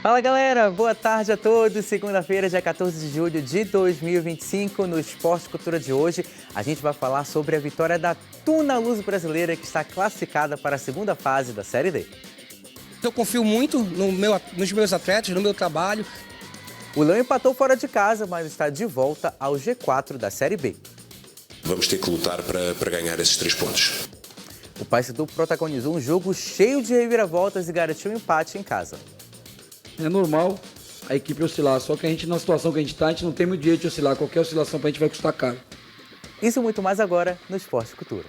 Fala galera, boa tarde a todos. Segunda-feira, dia 14 de julho de 2025, no Esporte Cultura de hoje, a gente vai falar sobre a vitória da Tuna Luso Brasileira, que está classificada para a segunda fase da Série D. Eu confio muito nos meus atletas, no meu trabalho. O Leão empatou fora de casa, mas está de volta ao G4 da Série B. Vamos ter que lutar para ganhar esses 3 pontos. O Paysandu protagonizou um jogo cheio de reviravoltas e garantiu um empate em casa. É normal a equipe oscilar, só que a gente, na situação que a gente está, a gente não tem muito direito de oscilar. Qualquer oscilação para a gente vai custar caro. Isso e muito mais agora no Esporte Cultura.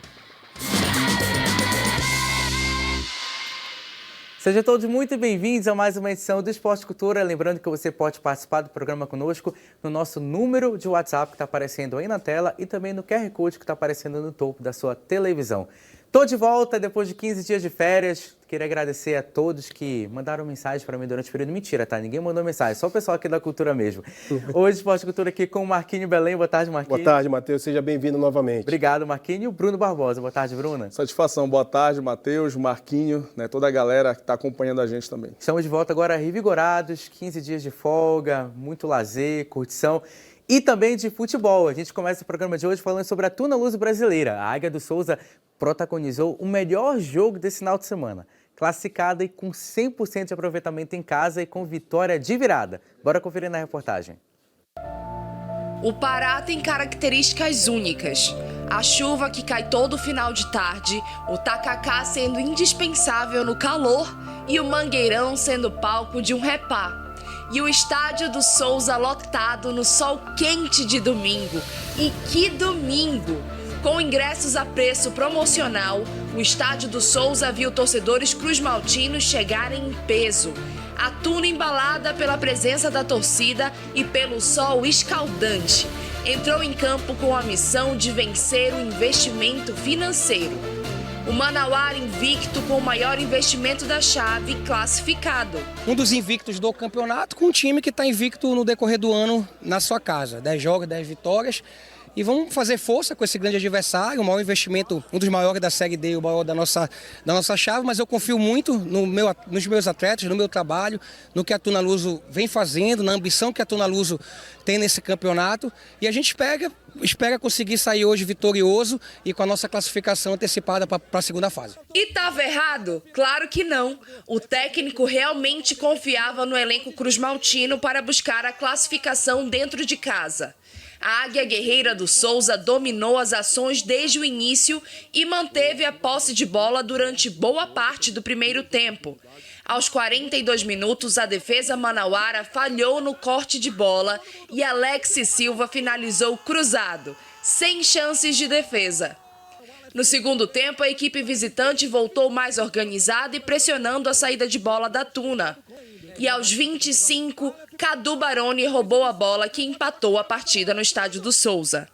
Sejam todos muito bem-vindos a mais uma edição do Esporte Cultura. Lembrando que você pode participar do programa conosco no nosso número de WhatsApp que está aparecendo aí na tela e também no QR Code que está aparecendo no topo da sua televisão. Estou de volta depois de 15 dias de férias. Queria agradecer a todos que mandaram mensagem para mim durante o período. Mentira, tá? Ninguém mandou mensagem, só o pessoal aqui da Cultura mesmo. Hoje, Esporte Cultura aqui com o Marquinho Belém. Boa tarde, Marquinho. Boa tarde, Matheus. Seja bem-vindo novamente. Obrigado, Marquinho. E o Bruno Barbosa. Boa tarde, Bruna. Satisfação. Boa tarde, Matheus, Marquinho, toda a galera que está acompanhando a gente também. Estamos de volta agora revigorados, 15 dias de folga, muito lazer, curtição e também de futebol. A gente começa o programa de hoje falando sobre a Tuna Luso Brasileira. A Águia do Souza protagonizou o melhor jogo desse final de semana. Classificada e com 100% de aproveitamento em casa e com vitória de virada. Bora conferir na reportagem. O Pará tem características únicas. A chuva que cai todo final de tarde, o tacacá sendo indispensável no calor e o Mangueirão sendo palco de um repá. E o estádio do Souza lotado no sol quente de domingo. E que domingo! Com ingressos a preço promocional, o estádio do Souza viu torcedores cruzmaltinos chegarem em peso. A Tuna embalada pela presença da torcida e pelo sol escaldante. Entrou em campo com a missão de vencer o investimento financeiro. O Manauara invicto com o maior investimento da chave classificado. Um dos invictos do campeonato com um time que está invicto no decorrer do ano na sua casa. 10 jogos, 10 vitórias. E vamos fazer força com esse grande adversário, o maior investimento, um dos maiores da Série D, o maior da nossa chave, mas eu confio muito nos meus atletas, no meu trabalho, no que a Tuna Luso vem fazendo, na ambição que a Tuna Luso tem nesse campeonato. E a gente espera conseguir sair hoje vitorioso e com a nossa classificação antecipada para a segunda fase. E estava errado? Claro que não. O técnico realmente confiava no elenco cruzmaltino para buscar a classificação dentro de casa. A Águia Guerreira do Souza dominou as ações desde o início e manteve a posse de bola durante boa parte do primeiro tempo. Aos 42 minutos, a defesa manauara falhou no corte de bola e Alex Silva finalizou cruzado, sem chances de defesa. No segundo tempo, a equipe visitante voltou mais organizada e pressionando a saída de bola da Tuna. E aos 25, Cadu Baroni roubou a bola que empatou a partida no estádio do Souza.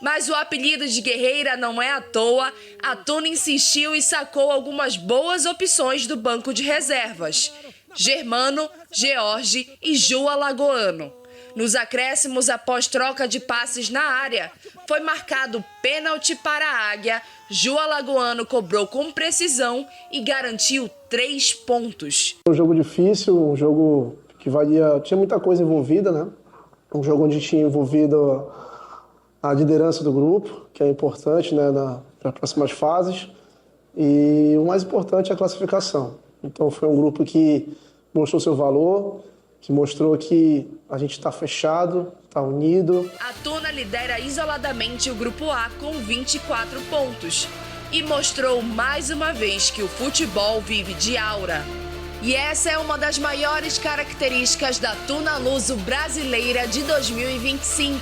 Mas o apelido de Guerreira não é à toa, a Tuna insistiu e sacou algumas boas opções do banco de reservas. Germano, George e Ju Alagoano. Nos acréscimos, após troca de passes na área, foi marcado pênalti para a Águia. Ju Alagoano cobrou com precisão e garantiu 3 pontos. Um jogo difícil, um jogo que tinha muita coisa envolvida, né? Um jogo onde tinha envolvido a liderança do grupo, que é importante, né, para as próximas fases. E o mais importante é a classificação. Então foi um grupo que mostrou seu valor, que mostrou que a gente está fechado, está unido. A Tuna lidera isoladamente o Grupo A com 24 pontos e mostrou mais uma vez que o futebol vive de aura. E essa é uma das maiores características da Tuna Luso Brasileira de 2025.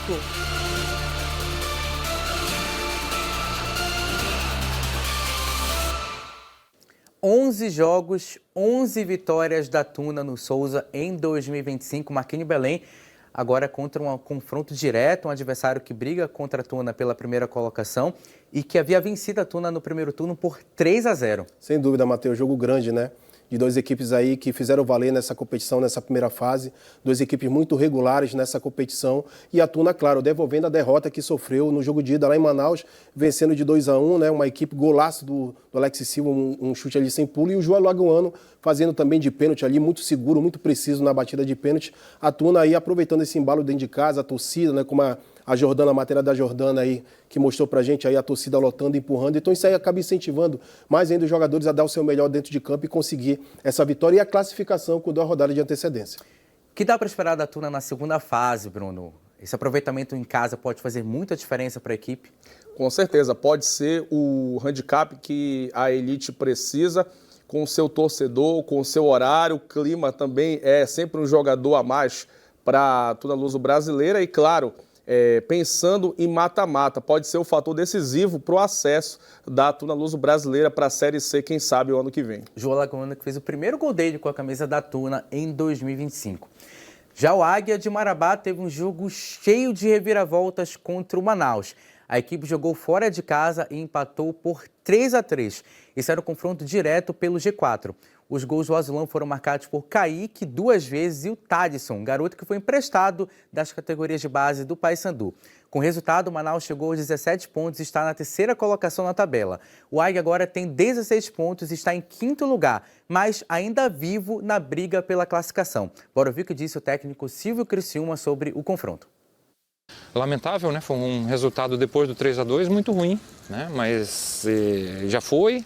Onze jogos, 11 vitórias da Tuna no Souza em 2025. Marquinho Belém agora contra um confronto direto, um adversário que briga contra a Tuna pela primeira colocação e que havia vencido a Tuna no primeiro turno por 3-0. Sem dúvida, Matheus, jogo grande, né? de duas equipes aí que fizeram valer nessa competição, nessa primeira fase, duas equipes muito regulares nessa competição, e a Tuna, claro, devolvendo a derrota que sofreu no jogo de ida lá em Manaus, vencendo de 2-1, né, uma equipe golaço do Alex Silva, um chute ali sem pulo, e o João Alagoano fazendo também de pênalti ali, muito seguro, muito preciso na batida de pênalti. A Tuna aí aproveitando esse embalo dentro de casa, a torcida, né, como a Jordana, a matéria da Jordana aí, que mostrou pra gente aí a torcida lotando, empurrando. Então isso aí acaba incentivando mais ainda os jogadores a dar o seu melhor dentro de campo e conseguir essa vitória e a classificação com 2 rodadas de antecedência. O que dá para esperar da Tuna na segunda fase, Bruno? Esse aproveitamento em casa pode fazer muita diferença para a equipe? Com certeza, pode ser o handicap que a elite precisa, com o seu torcedor, com o seu horário. O clima também é sempre um jogador a mais para a Tuna Luso brasileira e, claro, pensando em mata-mata, pode ser o fator decisivo para o acesso da Tuna Luso brasileira para a Série C, quem sabe, o ano que vem. João Alagoano, que fez o primeiro gol dele com a camisa da Tuna em 2025. Já o Águia de Marabá teve um jogo cheio de reviravoltas contra o Manaus. A equipe jogou fora de casa e empatou por 3-3. Esse era o confronto direto pelo G4. Os gols do Azulão foram marcados por Kaique 2 vezes e o Tadson, garoto que foi emprestado das categorias de base do Paysandu. Com o resultado, o Manaus chegou aos 17 pontos e está na 3ª colocação na tabela. O Águia agora tem 16 pontos e está em 5º lugar, mas ainda vivo na briga pela classificação. Bora ouvir o que disse o técnico Silvio Criciúma sobre o confronto. Lamentável, né? Foi um resultado depois do 3-2 muito ruim, né? Mas já foi.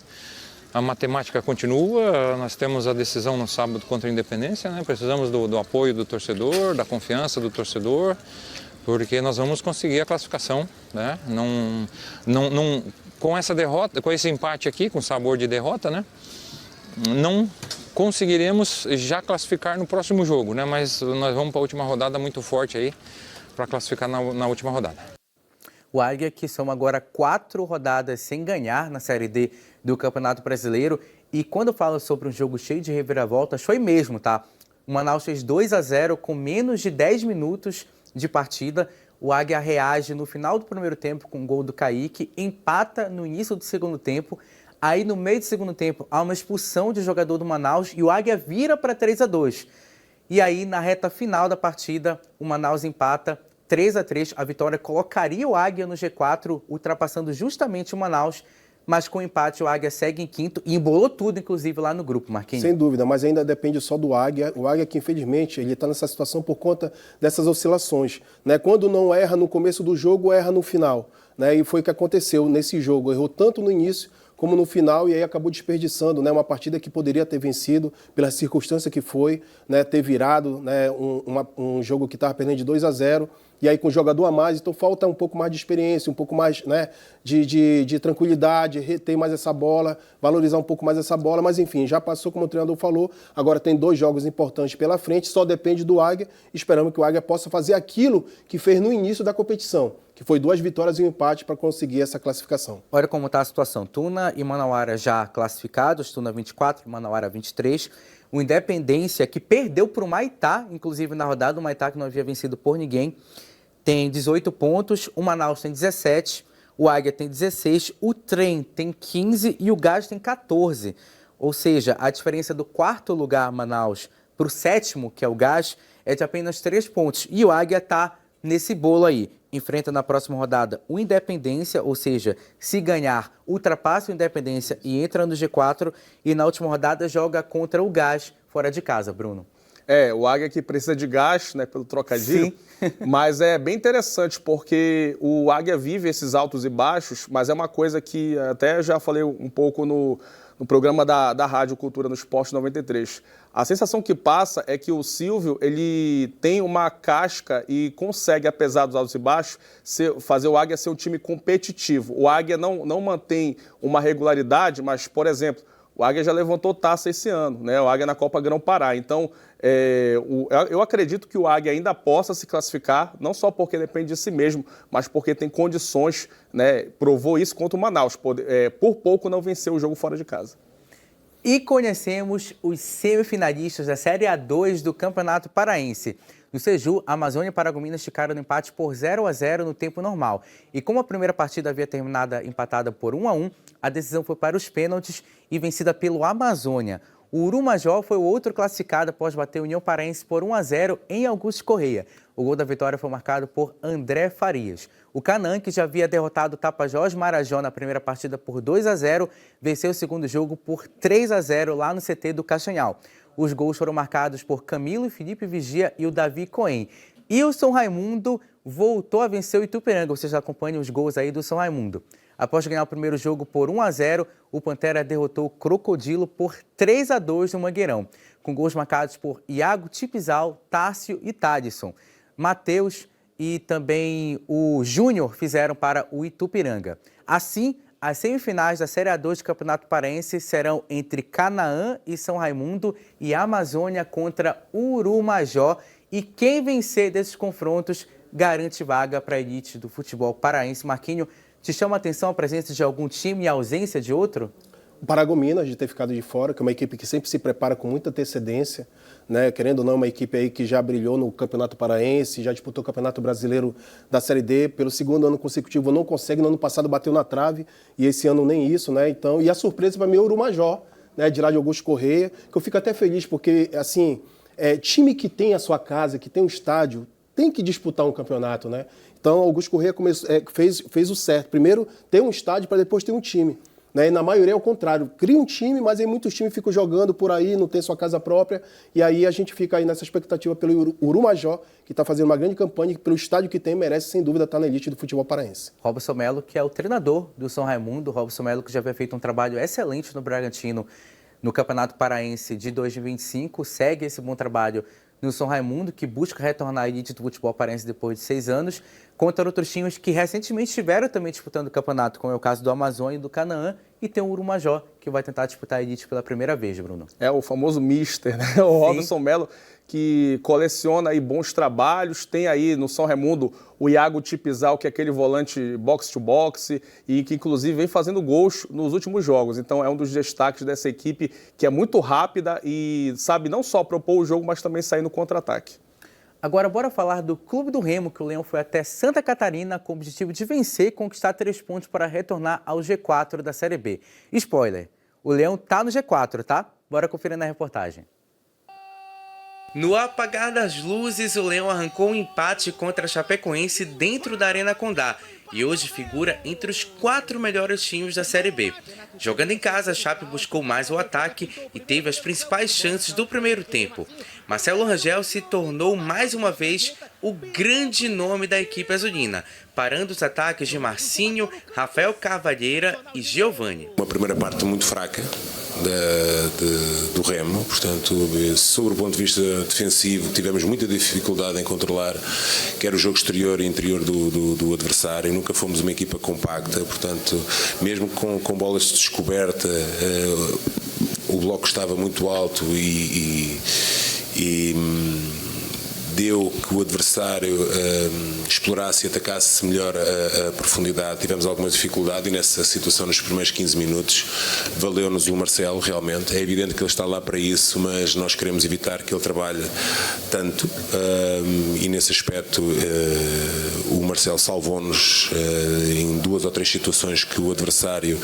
A matemática continua, nós temos a decisão no sábado contra a Independência, né? Precisamos do apoio do torcedor, da confiança do torcedor, porque nós vamos conseguir a classificação, né? Com essa derrota, com esse empate aqui, com sabor de derrota, né? Não conseguiremos já classificar no próximo jogo, né? Mas nós vamos para a última rodada muito forte aí, para classificar na última rodada. O Águia, que soma agora 4 rodadas sem ganhar na Série D do Campeonato Brasileiro. E quando eu falo sobre um jogo cheio de reviravoltas, foi mesmo, tá? O Manaus fez 2-0 com menos de 10 minutos de partida. O Águia reage no final do primeiro tempo com o gol do Kaique, empata no início do segundo tempo. Aí, no meio do segundo tempo, há uma expulsão de jogador do Manaus e o Águia vira para 3-2. E aí, na reta final da partida, o Manaus empata 3-3. A vitória colocaria o Águia no G4, ultrapassando justamente o Manaus. Mas com o empate, o Águia segue em 5º e embolou tudo, inclusive, lá no grupo, Marquinhos. Sem dúvida, mas ainda depende só do Águia. O Águia que, infelizmente, ele está nessa situação por conta dessas oscilações, né? Quando não erra no começo do jogo, erra no final, né? E foi o que aconteceu nesse jogo. Errou tanto no início como no final, e aí acabou desperdiçando, né, uma partida que poderia ter vencido pela circunstância que foi, né, ter virado, né, um jogo que estava perdendo de 2-0, e aí com o jogador a mais, então falta um pouco mais de experiência, um pouco mais, né, de tranquilidade, reter mais essa bola, valorizar um pouco mais essa bola, mas enfim, já passou, como o treinador falou, agora tem 2 jogos importantes pela frente, só depende do Águia, esperamos que o Águia possa fazer aquilo que fez no início da competição, que foi 2 vitórias e um empate para conseguir essa classificação. Olha como está a situação. Tuna e Manauara já classificados, Tuna 24 e Manauara 23. O Independência, que perdeu para o Maitá, inclusive na rodada, o Maitá que não havia vencido por ninguém, tem 18 pontos, o Manaus tem 17, o Águia tem 16, o Trem tem 15 e o Gás tem 14. Ou seja, a diferença do 4º lugar, Manaus, para o 7º, que é o Gás, é de apenas 3 pontos. E o Águia está nesse bolo aí. Enfrenta na próxima rodada o Independência, ou seja, se ganhar, ultrapassa o Independência e entra no G4. E na última rodada joga contra o Gás, fora de casa, Bruno. O Águia que precisa de gás, né, pelo trocadilho. Sim. Mas é bem interessante porque o Águia vive esses altos e baixos, mas é uma coisa que até já falei um pouco no programa da Rádio Cultura no Esporte 93. A sensação que passa é que o Silvio, ele tem uma casca e consegue, apesar dos altos e baixos, fazer o Águia ser um time competitivo. O Águia não mantém uma regularidade, mas, por exemplo, o Águia já levantou taça esse ano, né? O Águia na Copa Grão-Pará. Então, eu acredito que o Águia ainda possa se classificar, não só porque depende de si mesmo, mas porque tem condições, né? Provou isso contra o Manaus. Por pouco não venceu o jogo fora de casa. E conhecemos os semifinalistas da Série A2 do Campeonato Paraense. No Seju, Amazônia e Paragominas ficaram no empate por 0-0 no tempo normal. E como a primeira partida havia terminado empatada por 1-1, a decisão foi para os pênaltis e vencida pelo Amazônia. O Urumajó foi o outro classificado após bater a União Paraense por 1-0 em Augusto Corrêa. O gol da vitória foi marcado por André Farias. O Canaã, que já havia derrotado o Tapajós Marajó na primeira partida por 2-0, venceu o segundo jogo por 3-0 lá no CT do Caxanhal. Os gols foram marcados por Camilo, Felipe Vigia e o Davi Cohen. E o São Raimundo voltou a vencer o Ituperanga. Vocês acompanham os gols aí do São Raimundo. Após ganhar o primeiro jogo por 1-0, o Pantera derrotou o Crocodilo por 3-2 no Mangueirão, com gols marcados por Iago Tipizal, Tássio e Tadson. Matheus e também o Júnior fizeram para o Itupiranga. Assim, as semifinais da Série A2 do Campeonato Paraense serão entre Canaã e São Raimundo e Amazônia contra Urumajó. E quem vencer desses confrontos garante vaga para a elite do futebol paraense. Marquinho, te chama a atenção a presença de algum time e a ausência de outro? O Paragominas de ter ficado de fora, que é uma equipe que sempre se prepara com muita antecedência, né? Querendo ou não, uma equipe aí que já brilhou no Campeonato Paraense, já disputou o Campeonato Brasileiro da Série D, pelo segundo ano consecutivo não consegue, no ano passado bateu na trave e esse ano nem isso, né? Então, e a surpresa para mim é o Urumajó, né? De lá de Augusto Corrêa, que eu fico até feliz porque, assim, time que tem a sua casa, que tem um estádio, tem que disputar um campeonato, né? Então, Augusto Corrêa fez o certo. Primeiro, ter um estádio para depois ter um time. Né? E na maioria é o contrário. Cria um time, mas aí muitos times ficam jogando por aí, não tem sua casa própria. E aí a gente fica aí nessa expectativa pelo Urumajó, que está fazendo uma grande campanha e pelo estádio que tem, merece, sem dúvida, estar na elite do futebol paraense. Robson Melo, que é o treinador do São Raimundo. Robson Melo, que já havia feito um trabalho excelente no Bragantino no Campeonato Paraense de 2025, segue esse bom trabalho no São Raimundo, que busca retornar à elite do futebol paraense depois de 6 anos, contra outros times que recentemente estiveram também disputando o campeonato, como é o caso do Amazônia e do Canaã, e tem o Urumajó, que vai tentar disputar a elite pela primeira vez, Bruno. É o famoso mister, né? O Robson Melo, que coleciona aí bons trabalhos, tem aí no São Raimundo o Iago Tipizal, que é aquele volante box-to-box e que inclusive vem fazendo gols nos últimos jogos. Então é um dos destaques dessa equipe que é muito rápida e sabe não só propor o jogo, mas também sair no contra-ataque. Agora, bora falar do Clube do Remo, que o Leão foi até Santa Catarina com o objetivo de vencer e conquistar 3 pontos para retornar ao G4 da Série B. Spoiler, o Leão tá no G4, tá? Bora conferir na reportagem. No apagar das luzes, o Leão arrancou um empate contra a Chapecoense dentro da Arena Condá e hoje figura entre os 4 melhores times da Série B. Jogando em casa, a Chape buscou mais o ataque e teve as principais chances do primeiro tempo. Marcelo Rangel se tornou mais uma vez o grande nome da equipe azulina, parando os ataques de Marcinho, Rafael Carvalheira e Giovani. Uma primeira parte muito fraca do Remo, portanto, sobre o ponto de vista defensivo, tivemos muita dificuldade em controlar quer o jogo exterior e interior do adversário. Nunca fomos uma equipa compacta, portanto, mesmo com bolas de descoberta, o bloco estava muito alto e deu que o adversário explorasse e atacasse melhor a profundidade. Tivemos alguma dificuldade e nessa situação nos primeiros 15 minutos valeu-nos o Marcelo realmente. É evidente que ele está lá para isso, mas nós queremos evitar que ele trabalhe tanto e nesse aspecto o Marcelo salvou-nos em 2 ou 3 situações que o adversário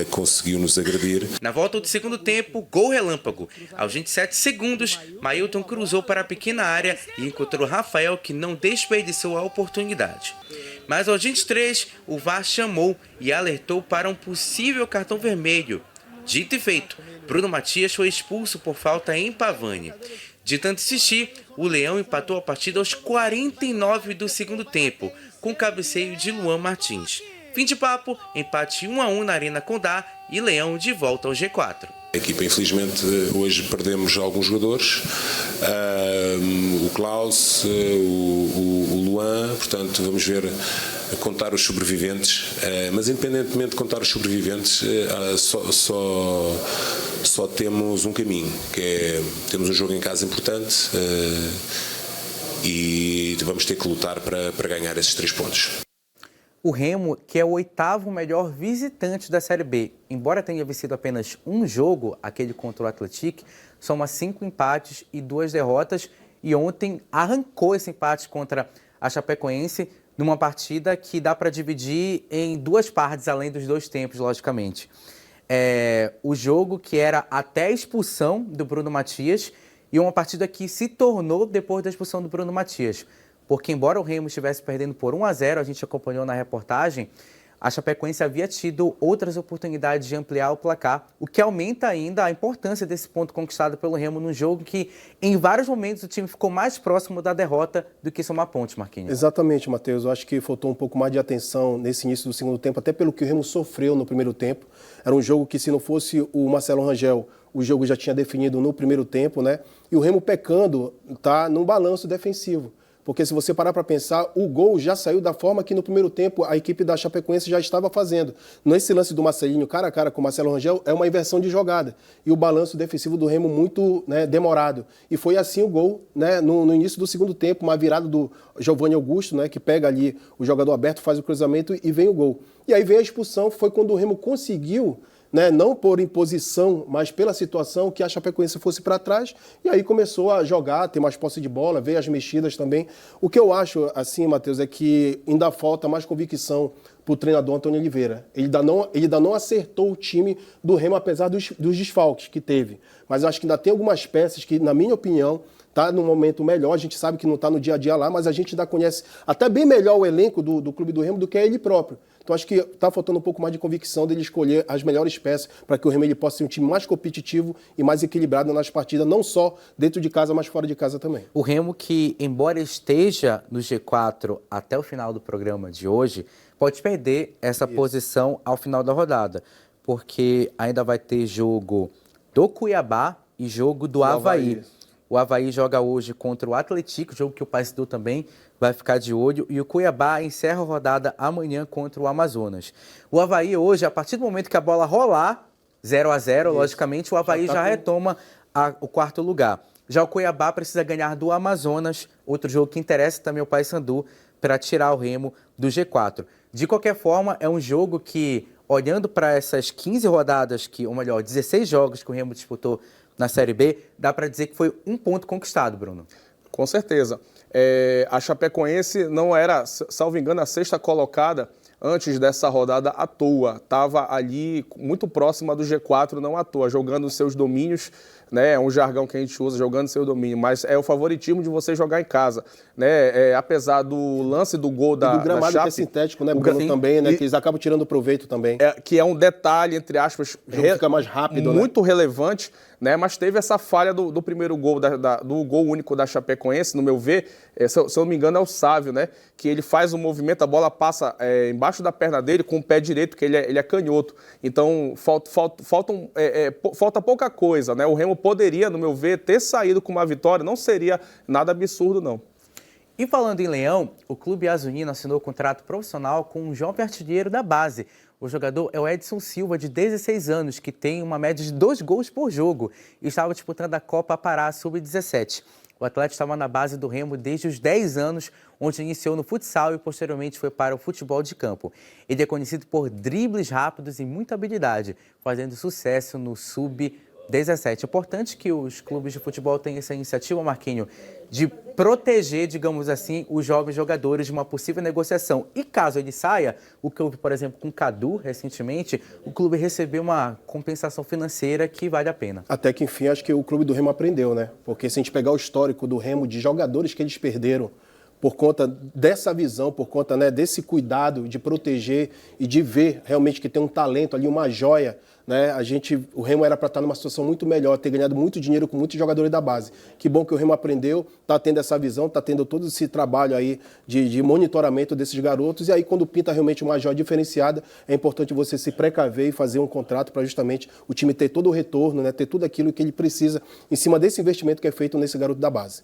conseguiu nos agredir. Na volta do segundo tempo, gol relâmpago. Aos 27 segundos, Mailton cruzou para a pequena área e encontrou Rafael, que não desperdiçou a oportunidade. Mas aos 23, o VAR chamou e alertou para um possível cartão vermelho. Dito e feito, Bruno Matias foi expulso por falta em Pavani. De tanto insistir, o Leão empatou a partida aos 49 do segundo tempo, com cabeceio de Luan Martins. Fim de papo, empate 1-1 na Arena Condá e Leão de volta ao G4. A equipa, infelizmente, hoje perdemos alguns jogadores, o Klaus, o Luan, portanto vamos ver, contar os sobreviventes, mas independentemente de contar os sobreviventes, só temos um caminho, que é, temos um jogo em casa importante e vamos ter que lutar para ganhar esses 3 pontos. O Remo, que é o 8º melhor visitante da Série B, embora tenha vencido apenas um jogo, aquele contra o Atlético, soma 5 empates e 2 derrotas, e ontem arrancou esse empate contra a Chapecoense numa partida que dá para dividir em 2 partes, além dos 2 tempos, logicamente. o jogo que era até a expulsão do Bruno Matias e uma partida que se tornou depois da expulsão do Bruno Matias. Porque embora o Remo estivesse perdendo por 1-0, a gente acompanhou na reportagem, a Chapecoense havia tido outras oportunidades de ampliar o placar, o que aumenta ainda a importância desse ponto conquistado pelo Remo num jogo que, em vários momentos, o time ficou mais próximo da derrota do que somar pontos, Marquinhos. Exatamente, Matheus. Eu acho que faltou um pouco mais de atenção nesse início do segundo tempo, até pelo que o Remo sofreu no primeiro tempo. Era um jogo que, se não fosse o Marcelo Rangel, o jogo já tinha definido no primeiro tempo, né? E o Remo pecando, tá num balanço defensivo. Porque se você parar para pensar, o gol já saiu da forma que no primeiro tempo a equipe da Chapecoense já estava fazendo. Nesse lance do Marcelinho cara a cara com o Marcelo Rangel, é uma inversão de jogada. E o balanço defensivo do Remo muito, né, demorado. E foi assim o gol, né, no início do segundo tempo, uma virada do Giovanni Augusto, né, que pega ali o jogador aberto, faz o cruzamento e vem o gol. E aí vem a expulsão, foi quando o Remo conseguiu, né, não por imposição, mas pela situação que a Chapecoense fosse para trás, e aí começou a jogar, ter mais posse de bola, veio as mexidas também. O que eu acho, assim, Matheus, é que ainda falta mais convicção para o treinador Antônio Oliveira. Ele ainda não acertou o time do Remo, apesar dos desfalques que teve. Mas eu acho que ainda tem algumas peças que, na minha opinião, está num momento melhor. A gente sabe que não está no dia a dia lá, mas a gente ainda conhece até bem melhor o elenco do Clube do Remo do que ele próprio. Então acho que está faltando um pouco mais de convicção dele escolher as melhores peças para que o Remo ele possa ser um time mais competitivo e mais equilibrado nas partidas, não só dentro de casa, mas fora de casa também. O Remo que, embora esteja no G4 até o final do programa de hoje, pode perder essa posição ao final da rodada, porque ainda vai ter jogo do Cuiabá e jogo do Avaí. O Avaí joga hoje contra o Atlético, jogo que o Paysandu também vai ficar de olho. E o Cuiabá encerra a rodada amanhã contra o Amazonas. O Avaí hoje, a partir do momento que a bola rolar, 0-0, logicamente, o Avaí já retoma o quarto lugar. Já o Cuiabá precisa ganhar do Amazonas, outro jogo que interessa também o Paysandu, para tirar o Remo do G4. De qualquer forma, é um jogo que, olhando para essas 15 rodadas, ou melhor, 16 jogos que o Remo disputou na Série B, dá para dizer que foi um ponto conquistado, Bruno. Com certeza. A Chapecoense não era, salvo engano, a sexta colocada antes dessa rodada à toa. Estava ali muito próxima do G4, não à toa, jogando os seus domínios, né? É um jargão que a gente usa, jogando seu domínio, mas é o favoritismo de você jogar em casa, né? Apesar do lance do gol da Chape... do gramado que é sintético, né, Bruno, também, né? Que eles acabam tirando proveito também. Que é um detalhe, entre aspas... O jogo fica mais rápido, muito relevante, né? Mas teve essa falha do primeiro gol, do gol único da Chapecoense, no meu ver, se eu não me engano é o Sávio, né? Que ele faz um movimento, a bola passa embaixo da perna dele com o pé direito, que ele é canhoto. Então, falta pouca coisa, né? O Remo poderia, no meu ver, ter saído com uma vitória, não seria nada absurdo, não. E falando em Leão, o Clube Azulino assinou contrato profissional com um jovem artilheiro da base. O jogador é o Edson Silva, de 16 anos, que tem uma média de 2 gols por jogo e estava disputando a Copa Pará Sub-17. O atleta estava na base do Remo desde os 10 anos, onde iniciou no futsal e posteriormente foi para o futebol de campo. Ele é conhecido por dribles rápidos e muita habilidade, fazendo sucesso no Sub-17. É importante que os clubes de futebol tenham essa iniciativa, Marquinho, de proteger, digamos assim, os jovens jogadores de uma possível negociação. E caso ele saia, o que houve, por exemplo, com o Cadu, recentemente, o clube recebeu uma compensação financeira que vale a pena. Até que, enfim, acho que o clube do Remo aprendeu, né? Porque se a gente pegar o histórico do Remo, de jogadores que eles perderam, por conta dessa visão, por conta, né, desse cuidado de proteger e de ver realmente que tem um talento ali, uma joia, né? O Remo era para estar numa situação muito melhor, ter ganhado muito dinheiro com muitos jogadores da base. Que bom que o Remo aprendeu, está tendo essa visão, está tendo todo esse trabalho aí de monitoramento desses garotos, e aí quando pinta realmente uma joia diferenciada, é importante você se precaver e fazer um contrato para justamente o time ter todo o retorno, né, ter tudo aquilo que ele precisa em cima desse investimento que é feito nesse garoto da base.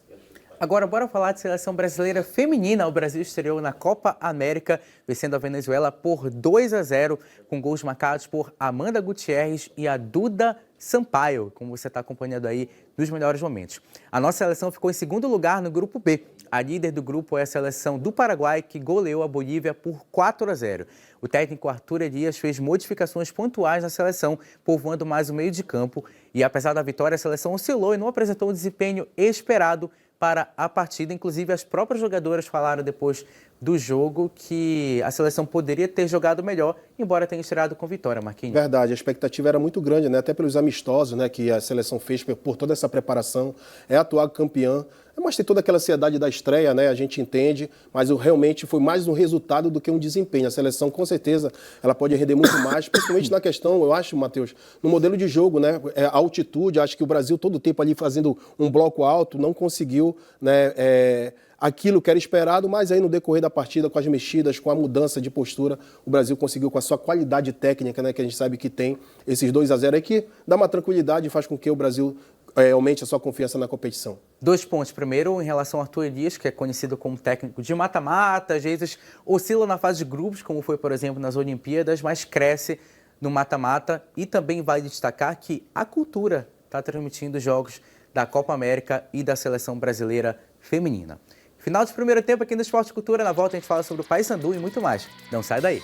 Agora, bora falar de seleção brasileira feminina. O Brasil estreou na Copa América, vencendo a Venezuela por 2-0, com gols marcados por Amanda Gutierrez e a Duda Sampaio, como você está acompanhando aí nos melhores momentos. A nossa seleção ficou em segundo lugar no grupo B. A líder do grupo é a seleção do Paraguai, que goleou a Bolívia por 4-0. O técnico Arthur Elias fez modificações pontuais na seleção, povoando mais o meio de campo. E apesar da vitória, a seleção oscilou e não apresentou o desempenho esperado para a partida. Inclusive, as próprias jogadoras falaram depois do jogo que a seleção poderia ter jogado melhor, embora tenha estreado com vitória, Marquinhos. Verdade, a expectativa era muito grande, né? Até pelos amistosos, né, que a seleção fez por toda essa preparação. É a atual campeã, mas tem toda aquela ansiedade da estreia, né? A gente entende, mas realmente foi mais um resultado do que um desempenho. A seleção, com certeza, ela pode render muito mais, principalmente na questão, eu acho, Matheus, no modelo de jogo, né? A altitude, acho que o Brasil todo o tempo ali fazendo um bloco alto, não conseguiu, né? Aquilo que era esperado, mas aí no decorrer da partida, com as mexidas, com a mudança de postura, o Brasil conseguiu, com a sua qualidade técnica, né, que a gente sabe que tem, esses 2-0 aí, que dá uma tranquilidade e faz com que o Brasil aumente a sua confiança na competição. 2 pontos. Primeiro, em relação ao Arthur Elias, que é conhecido como técnico de mata-mata, às vezes oscila na fase de grupos, como foi, por exemplo, nas Olimpíadas, mas cresce no mata-mata. E também vale destacar que a Cultura está transmitindo os jogos da Copa América e da Seleção Brasileira Feminina. Final de primeiro tempo aqui no Esporte Cultura. Na volta a gente fala sobre o Paysandu e muito mais. Não sai daí.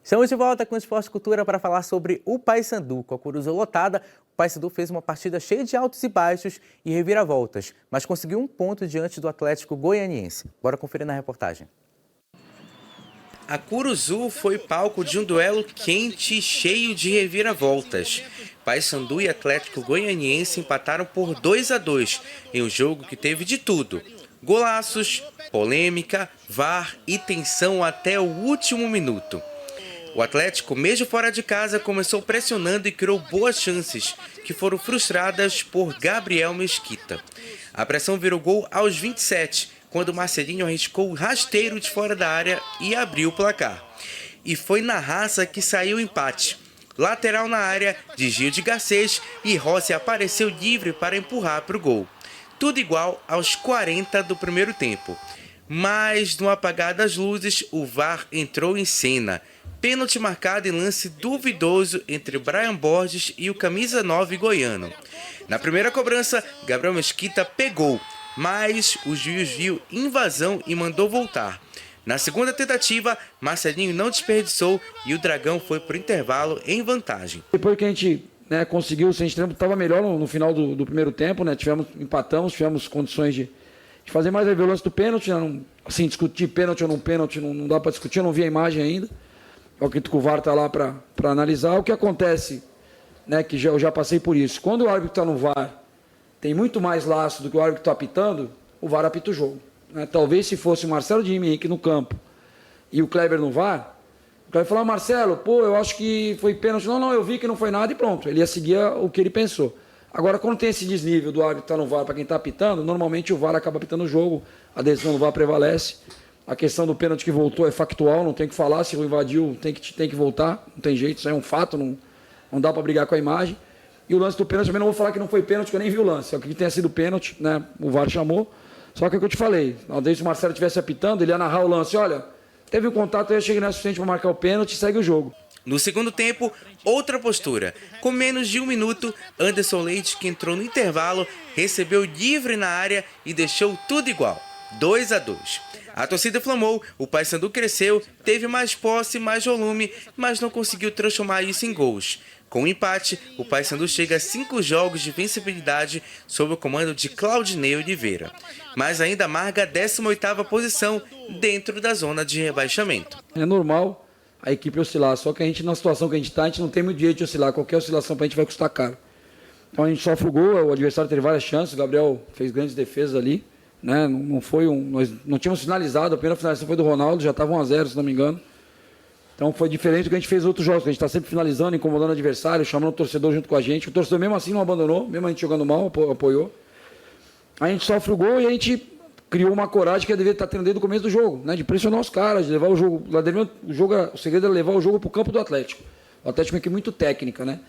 Estamos de volta com o Esporte Cultura para falar sobre o Paysandu. Com a Curuzu lotada, o Paysandu fez uma partida cheia de altos e baixos e reviravoltas, mas conseguiu um ponto diante do Atlético Goianiense. Bora conferir na reportagem. A Curuzu foi palco de um duelo quente e cheio de reviravoltas. Paysandu e Atlético Goianiense empataram por 2-2 em um jogo que teve de tudo. Golaços, polêmica, VAR e tensão até o último minuto. O Atlético, mesmo fora de casa, começou pressionando e criou boas chances, que foram frustradas por Gabriel Mesquita. A pressão virou gol aos 27, quando Marcelinho arriscou o rasteiro de fora da área e abriu o placar. E foi na raça que saiu o empate. Lateral na área, desvio de Garcês e Rossi apareceu livre para empurrar para o gol. Tudo igual aos 40 do primeiro tempo. Mas, no apagar das luzes, o VAR entrou em cena. Pênalti marcado em lance duvidoso entre Brian Borges e o camisa 9 goiano. Na primeira cobrança, Gabriel Mesquita pegou, mas o juiz viu invasão e mandou voltar. Na segunda tentativa, Marcelinho não desperdiçou e o Dragão foi para o intervalo em vantagem. Depois que a gente conseguiu, a gente estava melhor no final do primeiro tempo, né? Empatamos, tivemos condições de fazer mais a violência do pênalti, né? Assim, discutir pênalti ou não pênalti, não dá para discutir, eu não vi a imagem ainda. Eu acredito que o VAR está lá para analisar. O que acontece, né, que eu já passei por isso, quando o árbitro está no VAR, tem muito mais laço do que o árbitro está apitando, o VAR apita o jogo. Né? Talvez se fosse o Marcelo de Henrique no campo e o Kleber no VAR, o Kleber ia falar, Marcelo, eu acho que foi pênalti. Não, eu vi que não foi nada e pronto. Ele ia seguir o que ele pensou. Agora, quando tem esse desnível do árbitro estar no VAR para quem está apitando, normalmente o VAR acaba apitando o jogo, a decisão do VAR prevalece. A questão do pênalti que voltou é factual, não tem o que falar, se o invadiu tem que voltar, não tem jeito, isso é um fato, não dá para brigar com a imagem. E o lance do pênalti, também não vou falar que não foi pênalti, porque eu nem vi o lance. É o que tenha sido pênalti, né? O VAR chamou. Só que é o que eu te falei. Desde que o Marcelo estivesse apitando, ele ia narrar o lance. Olha, teve um contato, eu cheguei na suficiente para marcar o pênalti e segue o jogo. No segundo tempo, outra postura. Com menos de um minuto, Anderson Leite, que entrou no intervalo, recebeu livre na área e deixou tudo igual. 2-2. A torcida inflamou, o Paysandu cresceu, teve mais posse, mais volume, mas não conseguiu transformar isso em gols. Com o empate, o Paysandu chega a 5 jogos de vencibilidade sob o comando de Claudinei Oliveira, mas ainda amarga a 18ª posição dentro da zona de rebaixamento. É normal a equipe oscilar, só que a gente, na situação que a gente está, a gente não tem muito direito de oscilar, qualquer oscilação para a gente vai custar caro. Então a gente sofre o gol, o adversário teve várias chances, o Gabriel fez grandes defesas ali, né? Nós não tínhamos finalizado, a primeira finalização foi do Ronaldo, já estava 1-0, se não me engano. Então foi diferente do que a gente fez em outros jogos, que a gente está sempre finalizando, incomodando o adversário, chamando o torcedor junto com a gente. O torcedor mesmo assim não abandonou, mesmo a gente jogando mal, apoiou. A gente sofre o gol e a gente criou uma coragem que deveria estar tendo desde o começo do jogo, né? De pressionar os caras, de levar o jogo. O segredo é levar o jogo para o campo do Atlético. O Atlético é uma equipe muito técnica, né?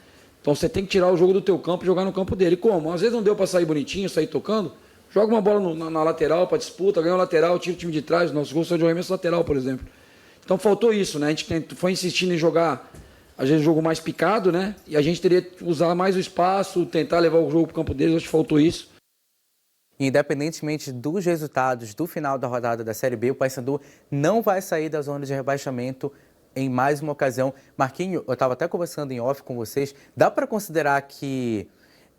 Então você tem que tirar o jogo do teu campo e jogar no campo dele. Como? Às vezes não deu para sair bonitinho, sair tocando. Joga uma bola na lateral para disputa, ganha o lateral, tira o time de trás. Nosso gol saiu de um arremesso lateral, por exemplo. Então faltou isso, né? A gente foi insistindo em jogar, às vezes, um jogo mais picado, né? E a gente teria que usar mais o espaço, tentar levar o jogo para o campo deles, acho que faltou isso. Independentemente dos resultados do final da rodada da Série B, o Paysandu não vai sair da zona de rebaixamento em mais uma ocasião. Marquinho, eu estava até conversando em off com vocês, dá para considerar que,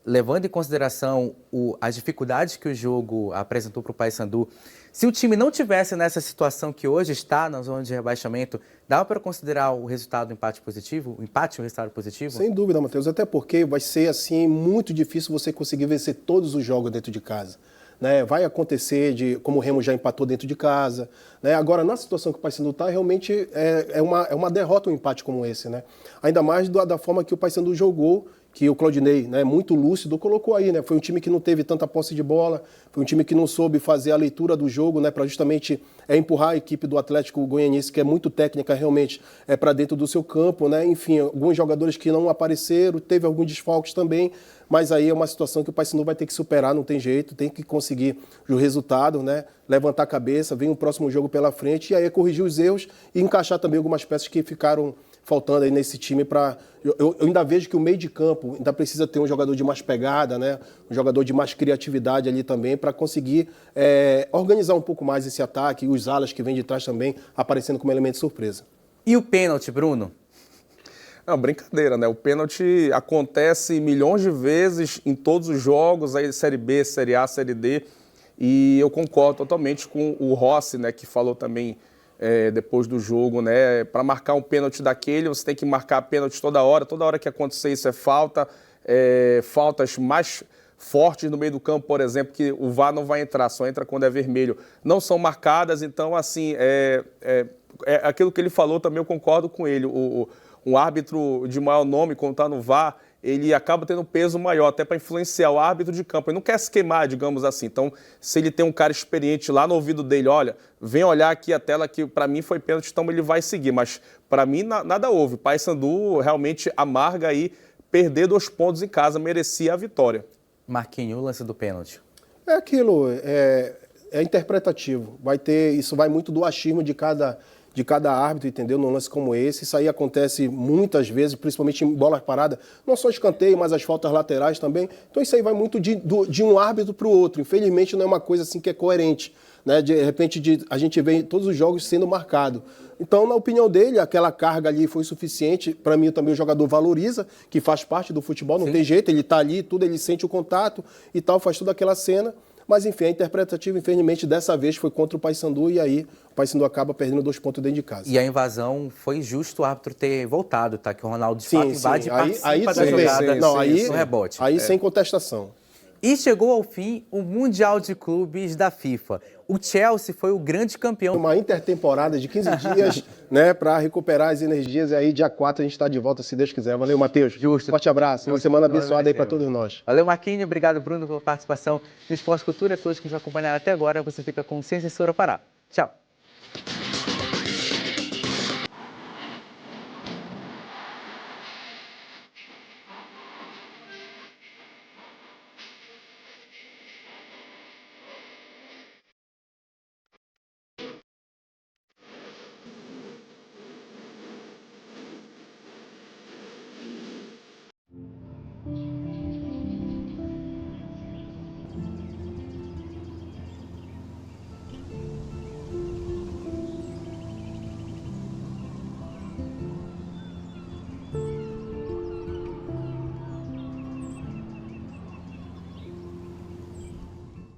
levando em consideração as dificuldades que o jogo apresentou para o Paysandu, se o time não tivesse nessa situação que hoje está na zona de rebaixamento, dá para considerar o resultado um empate positivo? O empate um resultado positivo? Sem dúvida, Matheus, até porque vai ser assim muito difícil você conseguir vencer todos os jogos dentro de casa. Né? Vai acontecer, como o Remo já empatou dentro de casa. Né? Agora, na situação que o Paysandu está, realmente é uma derrota um empate como esse. Né? Ainda mais da forma que o Paysandu jogou, que o Claudinei, né, muito lúcido, colocou aí, né? Foi um time que não teve tanta posse de bola, foi um time que não soube fazer a leitura do jogo, né, para justamente empurrar a equipe do Atlético Goianiense, que é muito técnica realmente, para dentro do seu campo, né? Enfim, alguns jogadores que não apareceram, teve alguns desfalques também, mas aí é uma situação que o Paysandu vai ter que superar, não tem jeito, tem que conseguir o resultado, né? Levantar a cabeça, vem o próximo jogo pela frente e aí corrigir os erros e encaixar também algumas peças que ficaram faltando aí nesse time para... Eu ainda vejo que o meio de campo ainda precisa ter um jogador de mais pegada, né? Um jogador de mais criatividade ali também para conseguir organizar um pouco mais esse ataque e os alas que vêm de trás também aparecendo como elemento de surpresa. E o pênalti, Bruno? Não, brincadeira, né? O pênalti acontece milhões de vezes em todos os jogos, aí Série B, Série A, Série D, e eu concordo totalmente com o Rossi, né, que falou também depois do jogo, né? Para marcar um pênalti daquele, você tem que marcar pênalti toda hora que acontecer isso é falta, faltas mais fortes no meio do campo, por exemplo, que o VAR não vai entrar, só entra quando é vermelho, não são marcadas, então assim, aquilo que ele falou também eu concordo com ele, um árbitro de maior nome, quando está no VAR, ele acaba tendo um peso maior, até para influenciar o árbitro de campo. Ele não quer se queimar, digamos assim. Então, se ele tem um cara experiente lá no ouvido dele, olha, vem olhar aqui a tela que para mim foi pênalti, então ele vai seguir. Mas para mim nada houve. Paysandu realmente amarga aí perder 2 pontos em casa, merecia a vitória. Marquinhos, o lance do pênalti. É aquilo, é interpretativo. Isso vai muito do achismo de cada árbitro, entendeu? Num lance como esse. Isso aí acontece muitas vezes, principalmente em bolas paradas, não só escanteio, mas as faltas laterais também. Então isso aí vai muito de um árbitro para o outro. Infelizmente não é uma coisa assim que é coerente. Né? De repente a gente vê todos os jogos sendo marcado. Então, na opinião dele, aquela carga ali foi suficiente. Para mim também o jogador valoriza, que faz parte do futebol, não tem jeito, ele está ali, tudo, ele sente o contato e tal, faz toda aquela cena. Mas, enfim, a interpretativa, infelizmente, dessa vez foi contra o Paysandu e aí o Paysandu acaba perdendo 2 pontos dentro de casa. E a invasão foi justo o árbitro ter voltado, tá? Que o Ronaldo de fato invade e participa aí da jogada no rebote. Aí sem contestação. E chegou ao fim o Mundial de Clubes da FIFA. O Chelsea foi o grande campeão. Uma intertemporada de 15 dias, né, para recuperar as energias. E aí, dia 4, a gente está de volta, se Deus quiser. Valeu, Matheus. Justo. Forte abraço. Uma semana abençoada aí para todos nós. Valeu, Marquinhos. Obrigado, Bruno, pela participação no Esporte Cultura. A todos que nos acompanharam até agora, você fica com Sem Censura Pará. Tchau.